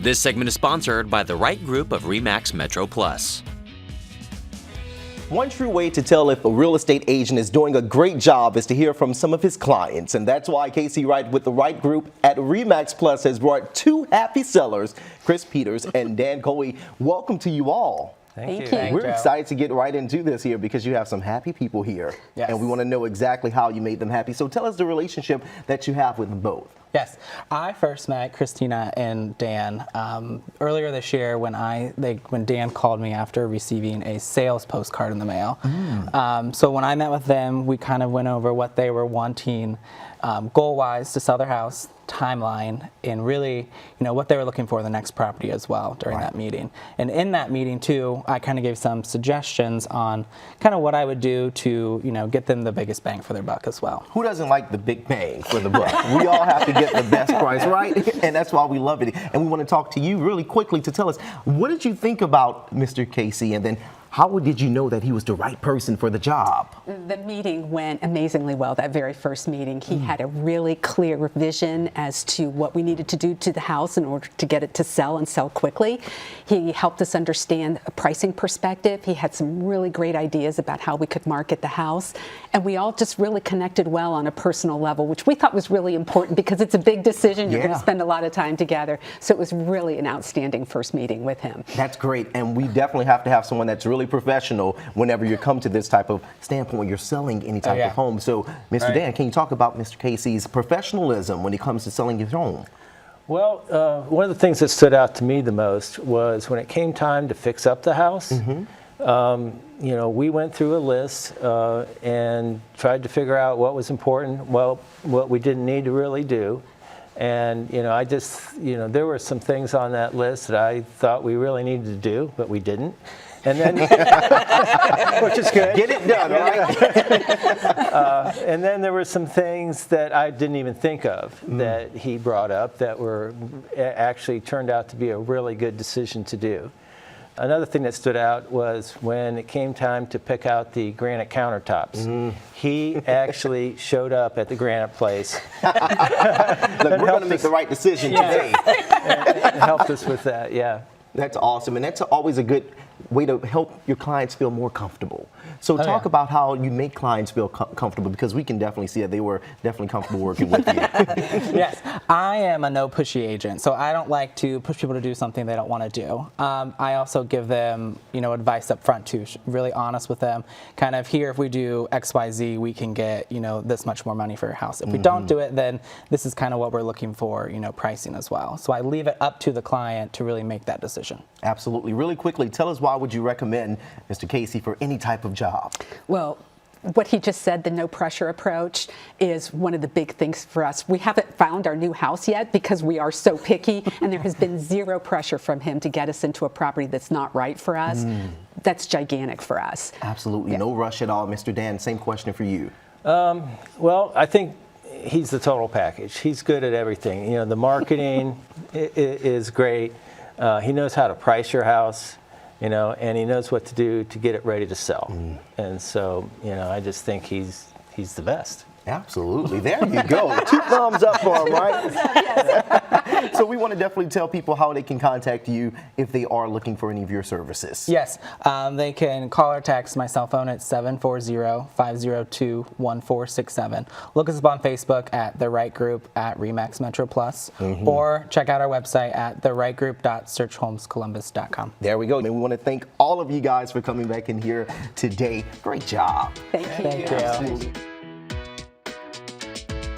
This segment is sponsored by the Wright Group of RE/MAX Metro Plus. One true way to tell if a real estate agent is doing a great job is to hear from some of his clients. And that's why Casey Wright with the Wright Group at RE/MAX Plus has brought two happy sellers, Chris Peters and Dan Coley. Welcome to you all. Thank you. We're excited to get right into this here because you have some happy people here. Yes. And we want to know exactly how you made them happy. So tell us the relationship that you have with them both. Yes, I first met Christina and Dan earlier this year when Dan called me after receiving a sales postcard in the mail. So when I met with them, we kind of went over what they were wanting goal-wise to sell their house, timeline, and really, what they were looking for in the next property as well during that meeting. And in that meeting too, I kind of gave some suggestions on kind of what I would do to, get them the biggest bang for their buck as well. Who doesn't like the big bang for the buck? We all have to get the best price, right? And that's why we love it. And we want to talk to you really quickly to tell us, what did you think about Mr. Casey? And then how did you know that he was the right person for the job? The meeting went amazingly well, that very first meeting. He had a really clear vision as to what we needed to do to the house in order to get it to sell and sell quickly. He helped us understand a pricing perspective. He had some really great ideas about how we could market the house. And we all just really connected well on a personal level, which we thought was really important because it's a big decision. You're going to spend a lot of time together. So it was really an outstanding first meeting with him. That's great. And we definitely have to have someone that's really professional whenever you come to this type of standpoint when you're selling any type of home. So, Mr. Dan, can you talk about Mr. Casey's professionalism when it comes to selling his home? Well, one of the things that stood out to me the most was when it came time to fix up the house. We went through a list and tried to figure out what was important, what we didn't need to really do. And, I just, there were some things on that list that I thought we really needed to do, but we didn't. And then, which is good. Get it done, right? And then there were some things that I didn't even think of that he brought up that were actually turned out to be a really good decision to do. Another thing that stood out was when it came time to pick out the granite countertops. He actually showed up at the granite place. Look, we're going to make the right decision today. and helped us with that, yeah. That's awesome, and that's always a good way to help your clients feel more comfortable. So talk about how you make clients feel comfortable, because we can definitely see that they were definitely comfortable working with you. Yes, I am a no pushy agent, so I don't like to push people to do something they don't want to do. I also give them, advice up front too, really honest with them. Kind of here, if we do X, Y, Z, we can get, this much more money for your house. If we don't do it, then this is kind of what we're looking for, pricing as well. So I leave it up to the client to really make that decision. Absolutely. Really quickly, tell us why would you recommend Mr. Casey for any type of job? Well, what he just said, the no pressure approach, is one of the big things for us. We haven't found our new house yet because we are so picky, and there has been zero pressure from him to get us into a property that's not right for us. That's gigantic for us. Absolutely. No rush at all. Mr. Dan, same question for you. Well, I think he's the total package. He's good at everything. The marketing is great. He knows how to price your house. And he knows what to do to get it ready to sell. And so, I just think he's the best. Absolutely. There you go. 2 thumbs up for him, right? Yes. So we want to definitely tell people how they can contact you if they are looking for any of your services. Yes. They can call or text my cell phone at 740-502-1467. Look us up on Facebook at The Wright Group at RE/MAX Metro Plus, or check out our website at thewrightgroup.searchhomescolumbus.com. There we go. And we want to thank all of you guys for coming back in here today. Great job. Thank you. Thank you. Absolutely.